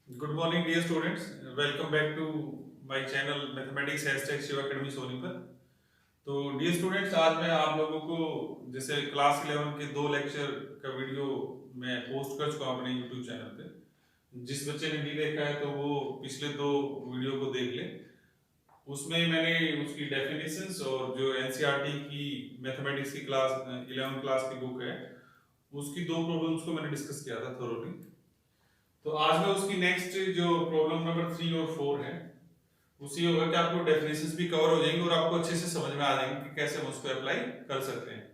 Good morning, dear students. Welcome back to my channel Mathematics #Shiva Academy Sonipat. तो dear students, आज मैं आप लोगों को जैसे क्लास 11 के 2 लेक्चर का वीडियो मैं पोस्ट कर चुका हूं अपने यूट्यूब चैनल पे। जिस बच्चे ने नहीं देखा है तो वो पिछले 2 वीडियो को देख ले। उसमें मैंने उसकी डेफिनेशंस और जो एनसीईआरटी की मैथमेटिक्स की क्लास 11 क्लास की बुक है उसकी 2 प्रॉब्लम्स को मैंने डिस्कस किया था थोरोली। तो आज मैं उसकी नेक्स्ट जो प्रॉब्लम नंबर 3 और 4 है उसी होगा कि आपको डेफिनेशंस भी कवर हो जाएंगे और आपको अच्छे से समझ में आ जाएंगे कि कैसे हम उसको अप्लाई कर सकते हैं।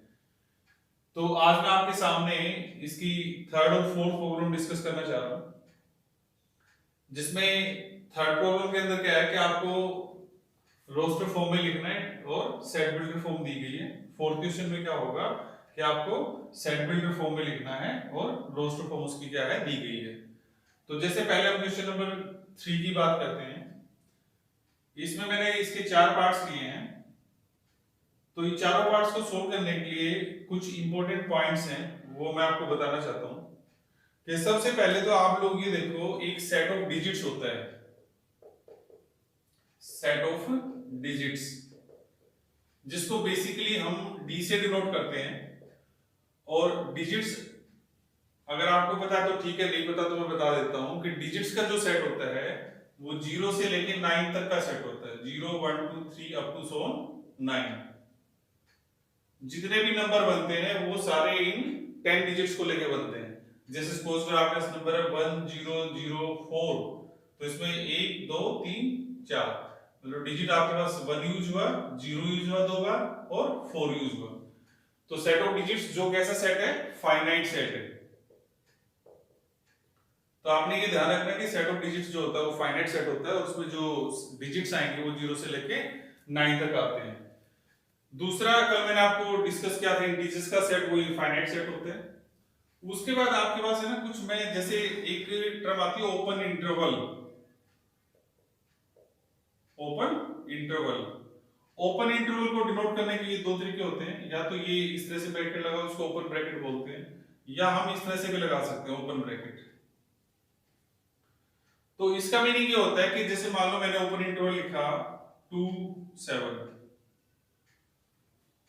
तो आज मैं आपके सामने इसकी थर्ड और फोर्थ प्रॉब्लम डिस्कस करना चाह रहा हूं, जिसमें थर्ड प्रॉब्लम के अंदर क्या है कि आपको रोस्टर फॉर्म में लिखना है और सेट बिल्डर फॉर्म दी गई है। फोर्थ क्वेश्चन में क्या होगा कि आपको सेट बिल्डर फॉर्म में लिखना है और रोस्टर फॉर्म उसकी क्या है दी गई है। तो जैसे पहले हम क्वेश्चन नंबर 3 की बात करते हैं। इसमें मैंने इसके 4 पार्ट्स लिए हैं। तो ये चारों पार्ट्स को सोल्व करने के लिए कुछ इंपॉर्टेंट पॉइंट्स हैं, वो मैं आपको बताना चाहता हूं कि सबसे पहले तो आप लोग ये देखो, एक सेट ऑफ डिजिट्स होता है, सेट ऑफ डिजिट्स, जिसको बेसिकली हम डी से डिनोट करते हैं। और डिजिट्स अगर आपको पता है तो ठीक है, नहीं पता तो मैं बता देता हूं कि डिजिट्स का जो सेट होता है वो 0 से लेके 9 तक का सेट होता है। 0 1 2 3 अप टू 9। जितने भी नंबर बनते हैं वो सारे इन 10 डिजिट्स को लेके बनते हैं। जैसे सपोज करो आपके पास नंबर है 1 0 0 4, तो इसमें 1 2 3 4, मतलब डिजिट आपके पास 1 यूज हुआ, 0 यूज हुआ 2 बार और 4 यूज हुआ। तो सेट ऑफ डिजिट्स जो कैसा सेट है, फाइनाइट सेट है। तो आपने ये ध्यान रखना कि सेट ऑफ डिजिट्स जो होता है वो फाइनाइट सेट होता है और उसमें जो डिजिट्स आएंगे वो 0 से लेके 9 तक आते हैं। दूसरा, कल मैंने आपको डिस्कस किया था इंटीजर्स का सेट, वो फाइनाइट सेट होते हैं। उसके बाद आपके पास है ना कुछ, मैं जैसे एक टर्म आती है open interval. Open interval, open interval को डिनोट करने के लिए 2 तरीके होते हैं। या तो ये इस तरह से ब्रैकेट लगा, उसको ओपन ब्रैकेट बोलते हैं, या हम इस तरह से भी लगा सकते हैं, ओपन ब्रैकेट। तो इसका मीनिंग ये होता है कि जैसे मान लो मैंने ओपन इंटरवल लिखा 2 7,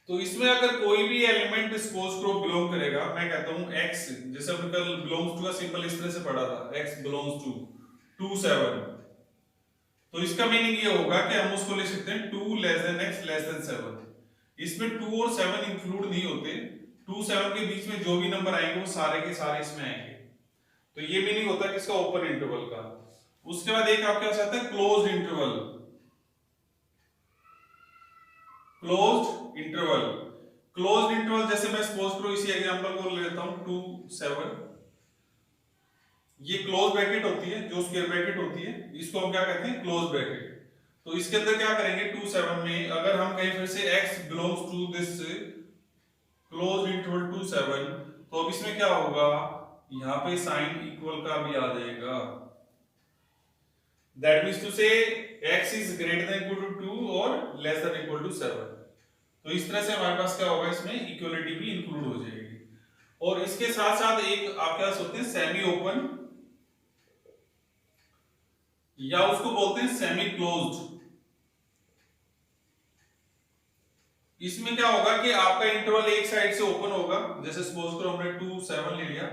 तो इसमें अगर कोई भी एलिमेंट सपोज करो बिलोंग करेगा, मैं कहता हूं x, जैसे हमने कल बिलोंग्स टू का सिंबल इस तरह से पढ़ा था, x बिलोंग्स टू 2 7, तो इसका मीनिंग ये होगा कि हम उसको लिख सकते हैं 2 less then x less than 7। इसमें 2 और 7 इंक्लूड नहीं होते, 2 7 के बीच में जो भी नंबर आएंगे वो सारे के सारे इसमें आएंगे। तो ये मीनिंग होता है किसका, ओपन इंटरवल का। उसके बाद एक आपके पास आता है closed interval. Closed interval, closed interval जैसे मैं सपोज करो इसी एग्जांपल को ले लेता हूं 2 7, ये क्लोज ब्रैकेट होती है, जो स्क्वायर ब्रैकेट होती है इसको हम क्या कहते हैं, क्लोज ब्रैकेट। तो इसके अंदर क्या करेंगे, 2 7 में अगर हम कहीं फिर से x belongs to this close interval 2 7, तो अब इसमें क्या होगा, यहां पे साइन इक्वल का भी आ जाएगा। That means to say x is greater than equal to 2 और लेस देन इक्वल टू 7। तो इस तरह से हमारे पास क्या होगा, इसमें इक्वलिटी भी इंक्लूड हो जाएगी। और इसके साथ साथ एक आपके पास होते हैं सेमी ओपन, या उसको बोलते हैं सेमी क्लोज्ड। इसमें क्या होगा कि आपका इंटरवल एक साइड से ओपन होगा, जैसे सपोज करो हमने 2 7 ले लिया,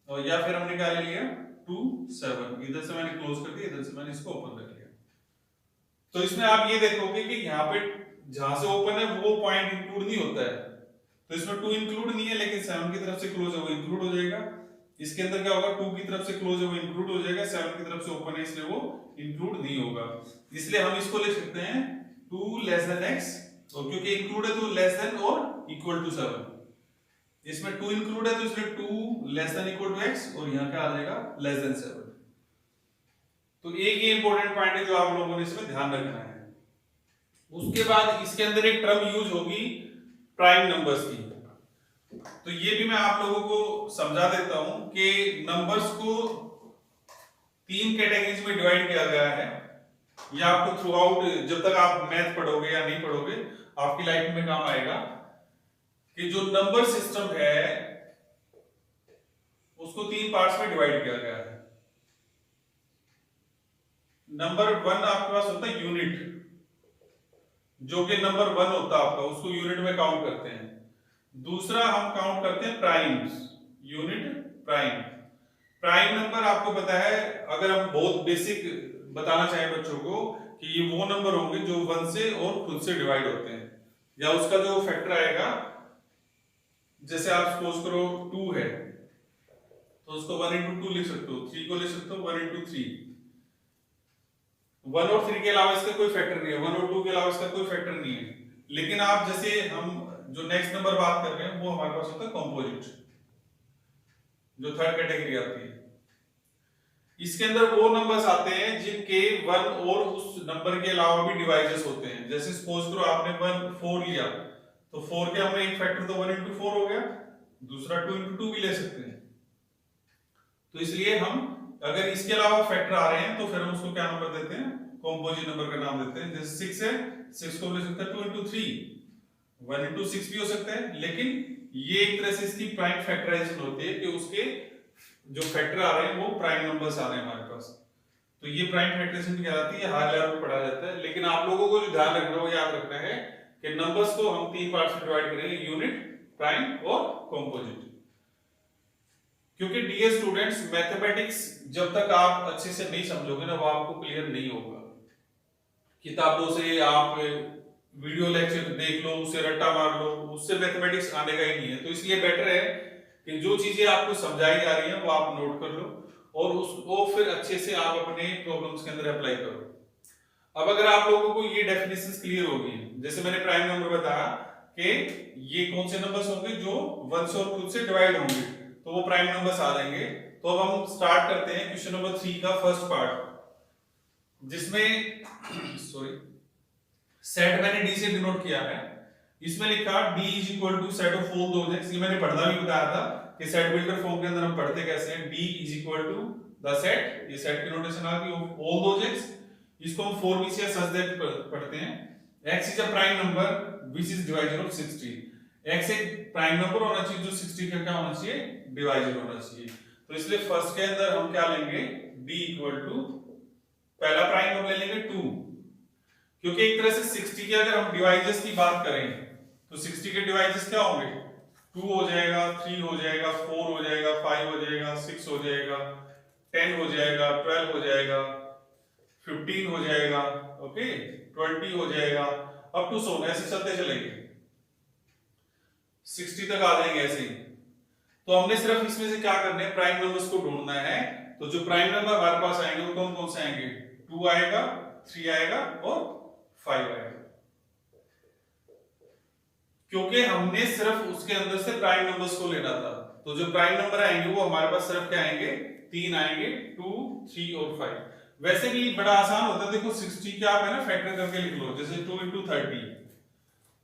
और या फिर हमने क्या ले लिया 2 7, इधर से मैंने क्लोज कर दिया, इधर से मैंने इसको ओपन कर लिया। तो इसमें आप ये देखोगे कि यहाँ पे जहां से ओपन है वो पॉइंट इंक्लूड नहीं होता है, तो इसमें 2 इंक्लूड नहीं है, लेकिन 7 की तरफ से क्लोज है वो इंक्लूड हो जाएगा। इसके अंदर क्या होगा, 2 की तरफ से क्लोज है वो इंक्लूड हो जाएगा, 7 की तरफ से ओपन है इसलिए वो इंक्लूड नहीं होगा। इसलिए हम इसको लिख सकते हैं 2 लेस देन x, और क्योंकि इंक्लूड है तो लेस देन और इक्वल टू 7। इसमें 2 इंक्लूड है तो इसलिए 2 less than equal to x, और यहां क्या आ जाएगा, लेस देन 7। तो एक ये इंपॉर्टेंट पॉइंट है जो आप लोगों ने इसमें ध्यान रखना है। उसके बाद इसके अंदर एक टर्म यूज होगी प्राइम नंबर्स की। तो ये भी मैं आप लोगों को समझा देता हूं कि नंबर्स को 3 कैटेगरीज में डिवाइड किया गया है। ये आपको थ्रू आउट जब तक आप मैथ पढ़ोगे या नहीं पढ़ोगे आपकी लाइफ में काम आएगा, कि जो नंबर सिस्टम है उसको 3 पार्ट्स में डिवाइड किया गया है। नंबर 1 आपके पास होता है यूनिट, जो कि नंबर 1 होता है आपका, उसको यूनिट में काउंट करते हैं। दूसरा हम काउंट करते हैं primes, unit prime. Prime number आपको पता है, अगर हम बहुत बेसिक बताना चाहें बच्चों को, कि ये वो नंबर होंगे जो 1 से और खुद से डिवाइड होते हैं, या उसका जो फैक्टर आएगा, जैसे आप सपोज करो 2 है तो उसको 1 into 2 लिख सकते हो, 3 को लिख सकते हो 1 into 3। 1 और 3 के अलावा इसका कोई फैक्टर नहीं है, 1 और 2 के अलावा इसका कोई फैक्टर नहीं है। लेकिन आप जैसे हम जो नेक्स्ट नंबर बात कर रहे हैं वो हमारे पास होता है कंपोजिट, जो थर्ड कैटेगरी आती है। इसके अंदर वो नंबर्स आते हैं जिनके 1 और उस नंबर के अलावा भी डिवाइजेस होते हैं। जैसे सपोज करो आपने 4 लिया, तो 4 के हमने एक फैक्टर तो 1 into 4 हो गया, दूसरा 2 into 2 भी ले सकते हैं। तो इसलिए हम अगर इसके अलावा फैक्टर आ रहे हैं तो फिर हम उसको क्या नंबर देते हैं, कंपोजिट नंबर का नाम देते हैं। जैसे 6 है, 6 को ले सकते हैं 2 into 3, 1 into 6 भी हो सकता है। लेकिन ये एक तरह से इसकी प्राइम फैक्टराइजेशन होती है कि उसके जो फैक्टर आ रहे हैं वो प्राइम नंबर्स आ रहे हैं हमारे पास। तो ये प्राइम फैक्टराइजेशन कहलाती है, हाई लेवल पे पढ़ा जाता है। लेकिन आप लोगों को जो ध्यान रखना है वो याद रखना है कि नंबर्स को हम 3 पार्ट्स में डिवाइड करेंगे, यूनिट, प्राइम और कंपोजिट। क्योंकि डियर स्टूडेंट्स, मैथमेटिक्स जब तक आप अच्छे से नहीं समझोगे ना, वो आपको क्लियर नहीं होगा। किताबों से आप वीडियो लेक्चर देख लो, उससे रट्टा मार लो, उससे मैथमेटिक्स आने का ही नहीं है। तो इसलिए बेटर है कि जो चीजें आपको समझाई जा रही हैं वो आप नोट कर लो और उसको फिर अच्छे से आप अपने प्रॉब्लम्स के अंदर अप्लाई करो। अब अगर आप लोगों को ये डेफिनेशंस क्लियर होगी, जैसे मैंने प्राइम नंबर बताया कि ये कौन से नंबर्स होंगे जो 1 से और खुद से डिवाइड होंगे, तो वो प्राइम नंबर्स आ जाएंगे। तो अब हम स्टार्ट करते हैं क्वेश्चन नंबर 3 का फर्स्ट पार्ट, जिसमें सॉरी सेट मैंने डी से डिनोट किया है। इसमें लिखा d is equal to set of all those x. ये मैंने पढ़ना भी बताया था कि सेट बिल्डर फॉर्म के अंदर हम पढ़ते कैसे हैं, d is equal to the set, ये सेट की नोटेशन आ गई, ऑफ ऑल दोज एक्स। इसको हम 4bc सच दैट पढ़ते हैं। x is a prime number which is divisor of 60। x एक प्राइम नंबर होना चाहिए जो 60 का क्या होना चाहिए, डिवाइजर होना चाहिए। तो इसलिए फर्स्ट के अंदर हम क्या लेंगे, d इक्वल टू पहला प्राइम हम ले लेंगे 2, क्योंकि एक तरह से 60 के अगर हम डिवाइजर्स की बात करें तो 60 के डिवाइजर्स क्या होंगे, 2 हो जाएगा, 3 हो जाएगा, 4 हो जाएगा, 5 हो जाएगा, 6 हो जाएगा, 10 हो जाएगा, 12 हो जाएगा, 15 हो जाएगा, ओके, 20 हो जाएगा, अप टू 100 ऐसे चलते चलेंगे, 60 तक आ जाएंगे ऐसे ही। तो हमने सिर्फ इसमें से क्या करना है, प्राइम नंबर्स को ढूंढना है। तो जो प्राइम नंबर हमारे पास आएंगे वो कौन कौन से आएंगे, 2 आएगा, 3 आएगा और 5 आएगा। क्योंकि हमने सिर्फ उसके अंदर से प्राइम नंबर्स को लेना था। तो जो प्राइम नंबर आएंगे वो हमारे पास सिर्फ क्या आएंगे, 3 आएंगे, 2, 3 और 5। वैसे भी बड़ा आसान होता है, देखो 60 के आप है ना फैक्टर करके लिख लो, जैसे 2 into 30,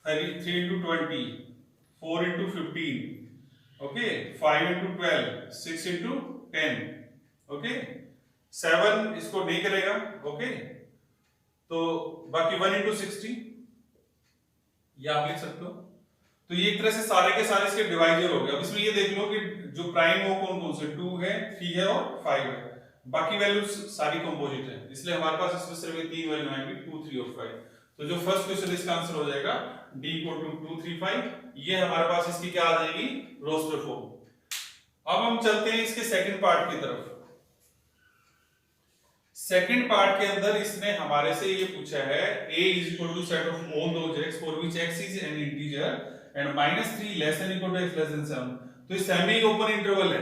3 into 20, 4 into 15, okay, 5 into 12, 6 into 10, okay, 7 इसको नहीं करेगा, ओके। तो बाकी 1 into 60 ये आप लिख सकते हो। तो ये एक तरह से सारे के सारे इसके डिवाइजर हो गए। अब इसमें ये देख लो कि जो प्राइम वो कौन कौन से, 2 है, 3 है और 5 है। बाकी वैल्यूज सारी कंपोजिट है, इसलिए हमारे पास इसमें सिर्फ ये 3 वैल्यू आएंगी, 2, 3 और 5। तो जो फर्स्ट क्वेश्चन इसका आंसर हो जाएगा d इक्वल टू 2, 3, 5। ये हमारे पास इसकी क्या आ जाएगी, रोस्टर फॉर्म। अब हम चलते हैं इसके सेकंड पार्ट की तरफ। सेकंड पार्ट के अंदर इसने हमारे से ये पूछा है, a is equal to set of all those x for which x is an integer and -3 less than equal to x less than 7। तो ये सेमी ओपन इंटरवल है,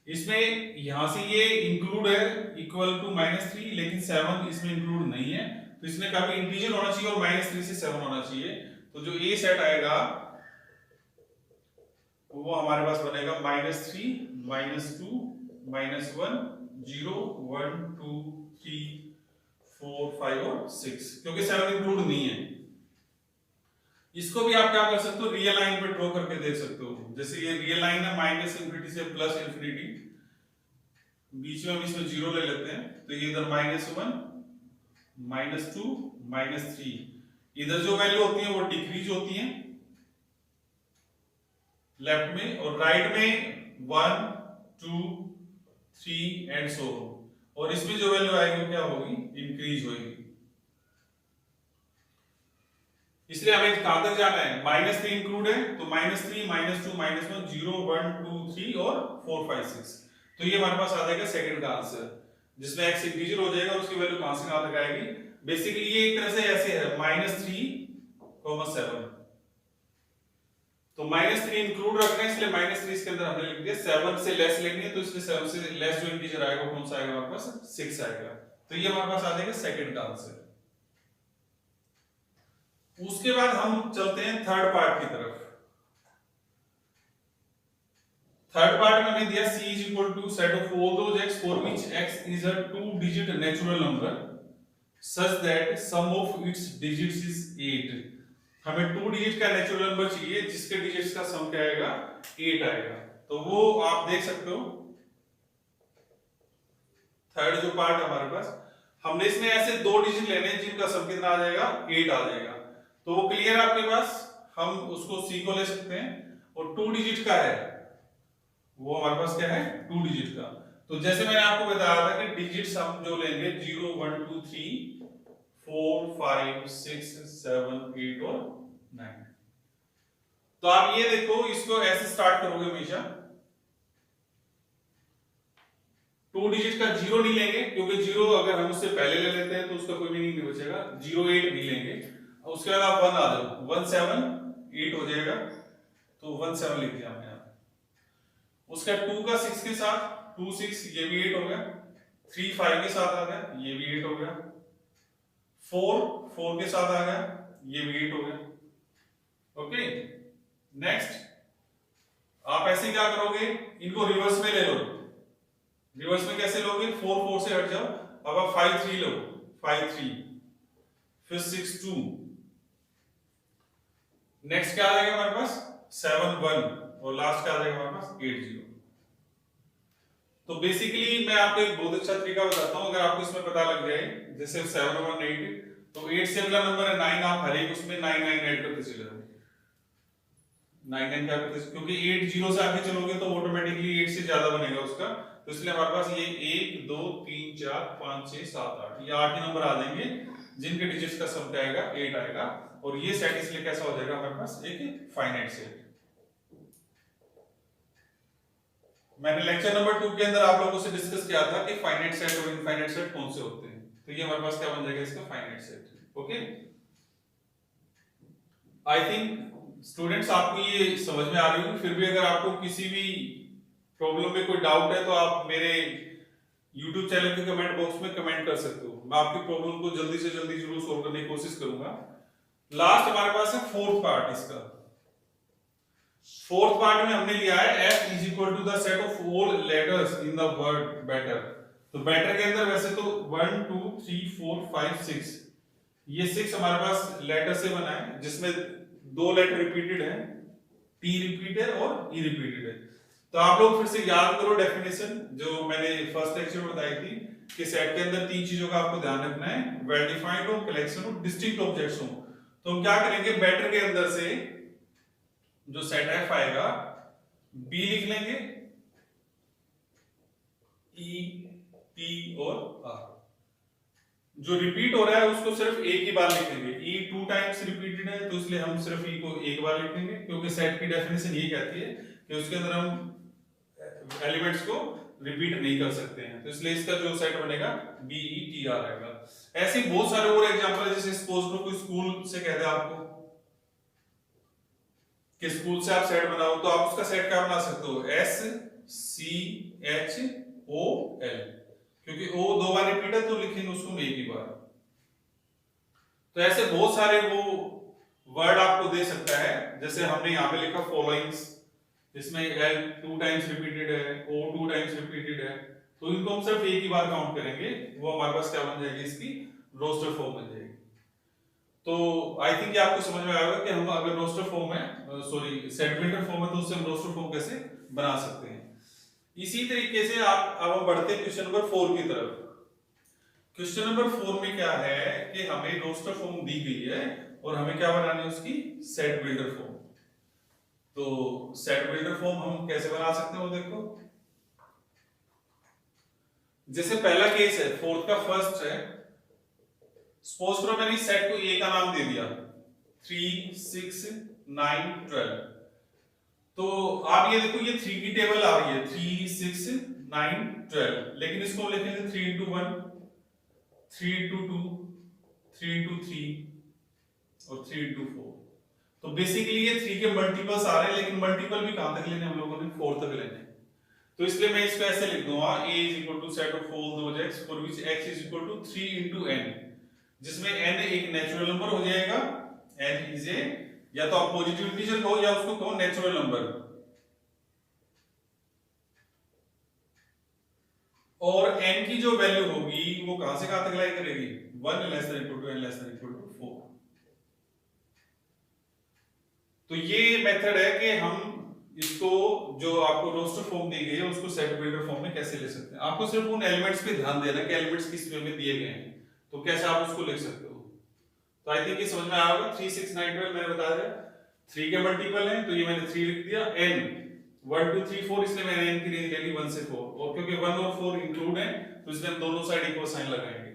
इसमें यहां से ये इंक्लूड है इक्वल टू -3, लेकिन 7 इसमें इंक्लूड नहीं है। तो इसने कहा कि इंटीजर होना चाहिए और -3 से 7 होना चाहिए। तो जो a सेट आएगा वो हमारे पास बनेगा -3, -2, -1, 0, 1, 2, 3, 4, 5 और 6, क्योंकि 7 इंक्लूड नहीं है। इसको भी आप क्या कर सकते हो, रियल लाइन पे ड्रॉ करके देख सकते हो। जैसे ये रियल लाइन है -∞ से +∞, बीच में हम इसमें 0 ले लेते हैं, तो ये इधर -1, -2, -3, इधर जो वैल्यू होती है वो डिक्रीज होती है लेफ्ट में, और राइट में 1, 2, 3 एंड सो। और इसमें जो वैल्यू आएगी क्या होगी, इंक्रीज होगी। इसलिए हमें कहां तक जाना है, -3 इंक्लूड है तो -3 -2 -1 0 1 2 3 और 4 5 6। तो ये हमारे पास आ जाएगा सेकंड का आंसर, जिसमें x इंटीजर हो जाएगा और उसकी वैल्यू कहां से कहां तक आएगी। बेसिकली ये एक तरह से ऐसे है -3, 7। तो -3 इंक्लूड रखना है, इसलिए -3 इसके अंदर हमने लिख दिया। 7 से लेस लेनी है तो इसलिए 7 से लेस जो इंटीजर आएगा कौन सा आएगा हमारे पास, 6 आएगा। तो ये हमारे पास आ जाएगा सेकंड का आंसर। उसके बाद हम चलते हैं थर्ड पार्ट की तरफ। थर्ड पार्ट में हमें दिया c is equal to set of all those x for which x is a two digit natural number such that sum of its digits is 8। हमें 2 डिजिट का नेचुरल नंबर चाहिए जिसके digits का सम क्या आएगा, 8 आएगा। तो वो आप देख सकते हो थर्ड जो पार्ट है हमारे पास, हमने इसमें ऐसे 2 डिजिट लेने हैं जिनका सम कितना आ जाएगा, 8 आ जाएगा। तो वो क्लियर है आपके पास, हम उसको c को ले सकते हैं। और 2 डिजिट का है वो हमारे पास क्या है, 2 डिजिट का। तो जैसे मैंने आपको बताया था कि डिजिट्स हम जो लेंगे 0 1 2 3 4 5 6 7 8 और 9। तो आप ये देखो, इसको ऐसे स्टार्ट करोगे हमेशा। 2 डिजिट का 0 नहीं लेंगे क्योंकि 0 अगर हम उससे पहले ले लेते हैं तो उसका कोई मीनिंग नहीं बचेगा। 0 8 नहीं लेंगे। उसके बाद आप 1 आ जाओ, 1 7 8 हो जाएगा, तो 1 7 लिख दिया हमने। उसका 2 का 6 के साथ 2 6, ये भी 8 हो गया। 3 5 के साथ आ गया, ये भी 8 हो गया। 4 4 के साथ आ गया, ये भी 8 हो गया। ओके, नेक्स्ट आप ऐसे क्या करोगे, इनको रिवर्स में ले लो। रिवर्स में कैसे लोगे, 4 4 से हट जाओ, अब आप 5 3 लो, 5 3, फिर 6 2। नेक्स्ट क्या आ जाएगा हमारे पास, 7 1, और लास्ट क्या आ जाएगा हमारे पास, 8 0। तो बेसिकली मैं आपको एक बहुत अच्छा तरीका बताता हूं, अगर आपको इसमें पता लग जाए, जैसे 7 1 8, तो 8 से अगला नंबर है 9, आप हर एक उसमें 9 9 ऐड करते चले जाओ। 9 9 क्या करते, क्योंकि 8 0 से आगे चलोगे तो ऑटोमेटिकली 8 से ज्यादा बनेगा उसका। तो इसलिए हमारे पास ये 1 2 3 4 5 6 7 8, ये 8 ही नंबर आ जाएंगे जिनके डिजिट्स का सम क्या आएगा, 8 आएगा। और ये सेट इसलिए कैसा हो जाएगा हमारे पास, एक फाइनाइट सेट। मैंने लेक्चर नंबर 2 के अंदर आप लोगों से डिस्कस किया था कि फाइनाइट सेट और इनफाइनाइट सेट कौन से होते हैं। तो ये हमारे पास क्या बन जाएगा, इसका finite set. Okay, I think students आपको ये समझ में आ रही होगी। फिर भी अगर आपको किसी भी प्रॉब्लम में कोई डाउट है तो आप मेरे YouTube चैनल के कमेंट बॉक्स में कमेंट कर सकते हो। मैं आपकी प्रॉब्लम को जल्दी से जल्दी जरूर सॉल्व करने की कोशिश करूंगा। लास्ट हमारे पास है फोर्थ पार्ट। इसका फोर्थ पार्ट में हमने लिया है f is equal to the set of all letters in the word better। तो better के अंदर वैसे तो 1 2 3 4 5 6, ये 6 हमारे पास लेटर से बना है, जिसमें 2 लेटर रिपीटेड है, t रिपीटेड और e रिपीटेड है। तो आप लोग फिर से याद करो डेफिनेशन जो मैंने फर्स्ट लेक्चर में बताई थी कि सेट के अंदर 3 चीजों का आपको ध्यान रखना है, वेल डिफाइंड हो, कलेक्शन हो, डिस्टिंक्ट ऑब्जेक्ट्स हो। तो हम क्या करेंगे, बेटर के अंदर से जो सेट f आएगा b लिख लेंगे, e p और r। जो रिपीट हो रहा है उसको सिर्फ एक ही बार लिखेंगे। e 2 टाइम्स रिपीटेड है तो इसलिए हम सिर्फ e को एक बार लिखेंगे, क्योंकि सेट की डेफिनेशन ये कहती है कि उसके अंदर हम एलिमेंट्स को रिपीट नहीं कर सकते हैं। तो इसलिए इसका जो सेट बनेगा b e t r आएगा। ऐसे बहुत सारे और एग्जांपल है, जैसे सपोज करो कोई स्कूल से कह दे आपको कि स्कूल से आप सेट बनाओ, तो आप उसका सेट क्या बना सकते हो, S C H O L, क्योंकि O 2 बार रिपीट है तो लिखेंगे उसको एक ही बार। तो ऐसे बहुत सारे वो वर्ड आपको दे सकता है, जैसे हमने यहाँ पे लिखा फॉलोइंग्स, इसमें L 2 टाइम्स रिपीटेड है, O 2 टाइम्स रिपीटेड है, तो इनको हम सिर्फ एक ही बार काउंट करेंगे, वो हमारे पास क्या बन जाएगी, इसकी रोस्टर फॉर्म बन जाएगी। तो आई थिंक आपको समझ में आएगा कि हम अगर रोस्टर फॉर्म है, सॉरी सेट बिल्डर फॉर्म है, तो उससे हम रोस्टर फॉर्म कैसे बना सकते हैं। इसी तरीके से आप अब हम बढ़ते हैं क्वेश्चन नंबर 4 की तरफ। क्वेश्चन नंबर 4 में क्या है कि हमें रोस्टर फॉर्म दी गई है और हमें क्या बनानी है, उसकी सेट बिल्डर फॉर्म। तो सेट बिल्डर फॉर्म हम कैसे बना सकते हैं वो देखो। जैसे पहला केस है, फोर्थ का फर्स्ट है, सपोज करो मैंने इस सेट को ए का नाम दे दिया 3 6 9 12। तो आप ये देखो ये 3 की टेबल आ रही है 3 6 9 12, लेकिन इसको लिखेंगे 3 into 1, 3 into 2, 3 into 3 और 3 into 4। तो बेसिकली ये 3 के मल्टीपल्स आ रहे हैं, लेकिन मल्टीपल भी कहां तक लेने हम लोगों ने 4 तक लेने। तो इसलिए मैं इसको ऐसे लिख दूंगा a is equal to set of all those x for which x is equal to 3 into n, जिसमें n एक नेचुरल नंबर हो जाएगा, n is a, या तो आप पॉजिटिव इंटीजर कहो या उसको कहो नेचुरल नंबर, और n की जो वैल्यू होगी वो कहां से कहां तक लाई करेगी 1 less than equal to n less than equal to 4। तो ये मेथड है कि हम इसको जो आपको रोस्टर फॉर्म दी गई है उसको सेट बिल्डर फॉर्म में कैसे ले सकते हैं। आपको सिर्फ उन एलिमेंट्स पे ध्यान देना कि एलिमेंट्स किस वे में दिए गए हैं, तो कैसे आप उसको लिख सकते हो। तो आई थिंक ये समझ में आएगा। 3 6 9 12 मैंने बता दिया, 3 के मल्टीपल हैं तो ये मैंने 3 लिख दिया, n 1 2 3 4, इसलिए मैंने n की रेंज ले ली 1 से 4, और क्योंकि 1 और 4 इंक्लूड है तो इसलिए हम दोनों साइड इक्वल साइन लगाएंगे।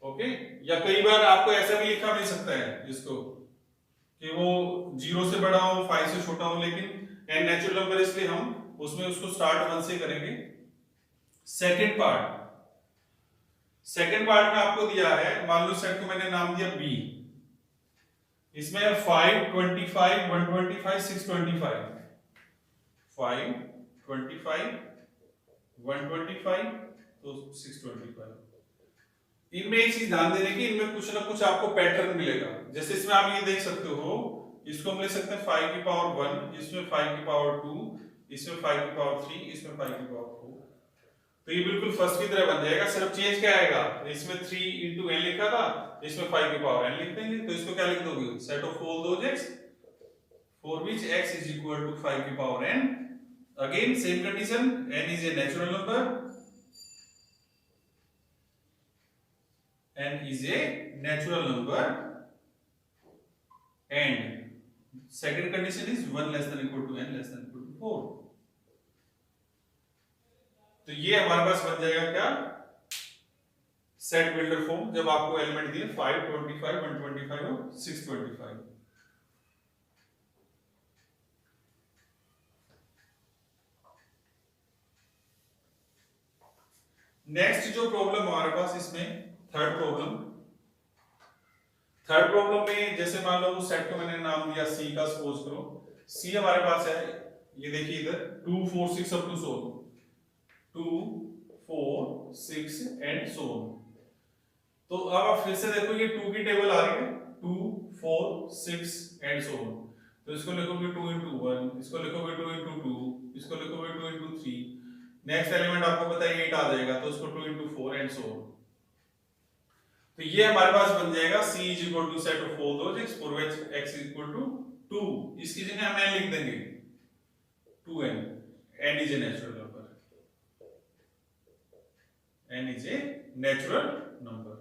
ओके, या कई बार आपको ऐसा भी लिखा मिल सकता है इसको कि वो 0 से बड़ा हो 5 से छोटा हो, लेकिन n नेचुरल नंबर इसलिए हम उसमें उसको स्टार्ट 1 से करेंगे। सेकंड पार्ट में आपको दिया है, मान लो सेट को मैंने नाम दिया b, इसमें 5 25 125 625, 5 25 125 तो 625। इनमें एक चीज ध्यान देने की, इनमें कुछ ना कुछ आपको पैटर्न मिलेगा। जैसे इसमें आप ये देख सकते हो, इसको हम ले सकते हैं 5 की पावर 1, इसमें 5 की पावर 2, इसमें 5 की पावर 3, इसमें 5 की पावर 4। तो ये बिल्कुल फर्स्ट की तरह बन जाएगा, सिर्फ चेंज क्या आएगा, इसमें 3 into n लिखा था, इसमें 5 की पावर n लिख देंगे। तो इसको क्या लिख दोगे, set of all those x for which x is equal to 5 की power n। Again same condition, n is a natural number, n is a natural number and second condition is 1 less than equal to n less than equal to 4। तो ये हमारे पास बन जाएगा क्या, set builder form, जब आपको element दिए 5 25 125 और 625। नेक्स्ट जो प्रॉब्लम हमारे पास इसमें थर्ड प्रॉब्लम में, जैसे मान लो उस सेट को मैंने नाम दिया C का, सपोज करो C हमारे पास है, ये देखिए इधर 2 4 6 up to so 2 4 6 and so. तो अब आप फिर से देखो ये 2 की टेबल आ रही है 2 4 6 एंड सो। तो इसको लिखोगे 2 into 1, इसको लिखोगे 2 into 2, इसको लिखोगे 2 into 3, नेक्स्ट एलिमेंट आपको पता है 8 आ जाएगा तो इसको 2 into 4 एंड सो। तो ये हमारे पास बन जाएगा C is equal to set of all those x for which x is equal to 2। इसकी जगह हम n लिख देंगे 2n, n is a natural number, n is a natural number।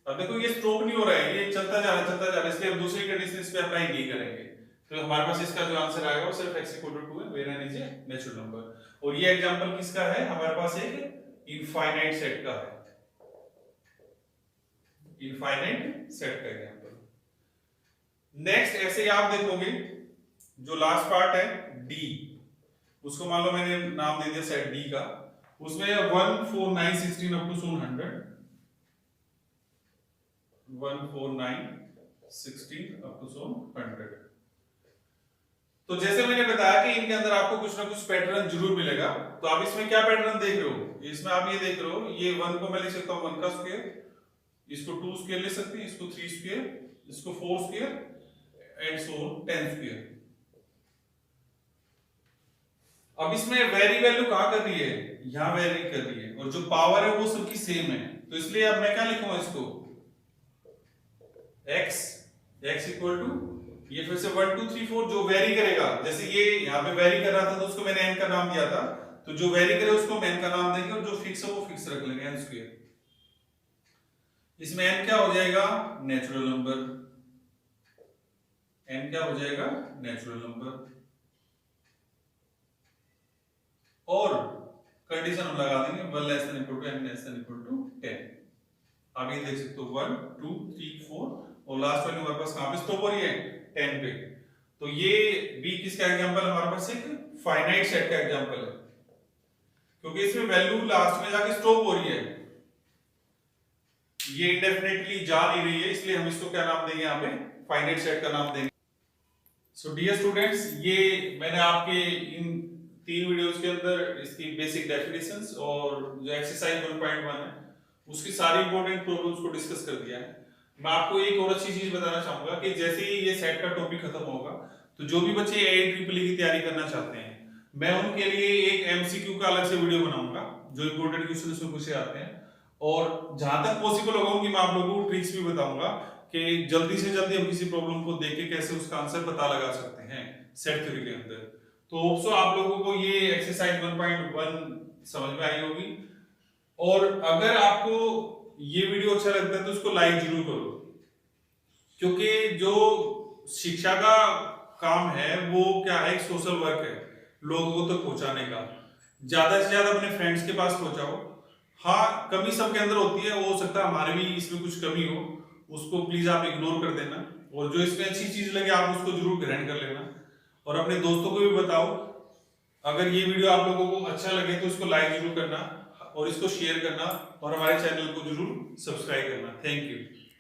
अब देखो ये स्ट्रोक नहीं हो रहा है, ये चलता जा रहा है, इसलिए हम दूसरी कंडीशन इस पे अप्लाई नहीं करेंगे। तो हमारे पास इसका जो आंसर आएगा वो सिर्फ x equal to 2 है, where n is a natural number। और ये एग्जांपल किसका है, हमारे पास एक इनफाइनाइट सेट का है, इनफाइनाइट सेट का एग्जांपल। नेक्स्ट ऐसे ही आप देखोगे जो लास्ट पार्ट है D, उसको मान लो मैंने नाम दे दिया सेट D का, उसमें 1 4 9 16 अप टू 100, 1 4 9 16 अप टू 100। तो जैसे मैंने बताया कि इनके अंदर आपको कुछ ना कुछ पैटर्न जरूर मिलेगा। तो आप इसमें क्या पैटर्न देख रहे हो, इसमें आप ये देख रहे हो, ये 1 को मैं लिख सकता हूं 1 का स्क्वायर, इसको 2 स्क्वायर ले सकते हैं, इसको 3 स्क्वायर, इसको 4 स्क्वायर एंड सो 10 स्क्वायर। अब इसमें वेरी वैल्यू कहां कर रही है, यहां वेरी कर रही है, और जो पावर है वो सबकी सेम है। तो इसलिए अब मैं क्या लिखूंगा इसको, x इक्वल टू, ये फिर से 1 2 3 4 जो वेरी करेगा, जैसे ये यहां पे वेरी कर रहा था तो उसको मैंने n का नाम दिया था, तो जो वेरी करे उसको हम n का नाम देंगे, और जो फिक्स है वो फिक्स रख लेंगे n स्क्वायर। इसमें n क्या हो जाएगा, नेचुरल नंबर, n क्या हो जाएगा, नेचुरल नंबर। और कंडीशन हम लगा देंगे 1 less than equal to n less than equal to 10। आप ये देख सकते हो 1 2 3 4 और लास्ट वैल्यू हमारे पास कहां पे स्टॉप हो रही है 10 पे। तो ये b किसका एग्जांपल हमारे पास एक फाइनाइट सेट का एग्जांपल है, क्योंकि इसमें वैल्यू लास्ट में जाके स्टॉप हो रही है, ये इंडेफिनेटली जा नहीं रही है, इसलिए हम इसको क्या नाम देंगे यहाँ पे फाइनाइट सेट का नाम देंगे। सो डियर स्टूडेंट्स, ये मैंने आपके इन 3 वीडियोस के अंदर इसकी बेसिक डेफिनेशंस और जो एक्सरसाइज 1.1 है उसकी सारी इंपॉर्टेंट प्रॉब्लम्स को डिस्कस कर दिया है। मैं आपको एक और अच्छी चीज बताना चाहूंगा कि जैसे ही ये सेट का टॉपिक खत्म होगा तो जो भी बच्चे AIEEE की तैयारी करना चाहते हैं, मैं उनके लिए एक MCQ का अलग से वीडियो बनाऊंगा जो इंपॉर्टेंट क्वेश्चन उसमें पूछे जाते हैं, और जहां तक पॉसिबल होगा उनकी मैं आप लोगों को ट्रिक्स भी बताऊंगा कि जल्दी से जल्दी हम किसी प्रॉब्लम को देख के कैसे उसका आंसर पता लगा सकते हैं सेट थ्योरी के अंदर। तो होप सो आप लोगों को ये एक्सरसाइज 1.1 समझ में आई होगी, और अगर आपको ये वीडियो अच्छा लगता है तो उसको लाइक जरूर करो, क्योंकि जो शिक्षा का काम है वो क्या है, एक सोशल वर्क है लोगों तक पहुंचाने का। ज्यादा से ज्यादा अपने फ्रेंड्स के पास पहुंचाओ। हाँ, कमी सबके अंदर होती है, वो हो सकता है हमारे भी इसमें कुछ कमी हो, उसको प्लीज आप इग्नोर कर देना, और जो इसमें अच्छी चीज लगे आप उसको जरूर ग्रहण कर लेना, और अपने दोस्तों को भी बताओ। अगर ये वीडियो आप लोगों को अच्छा लगे तो इसको लाइक जरूर करना और इसको शेयर करना, और हमारे चैनल को जरूर सब्सक्राइब करना। Thank you.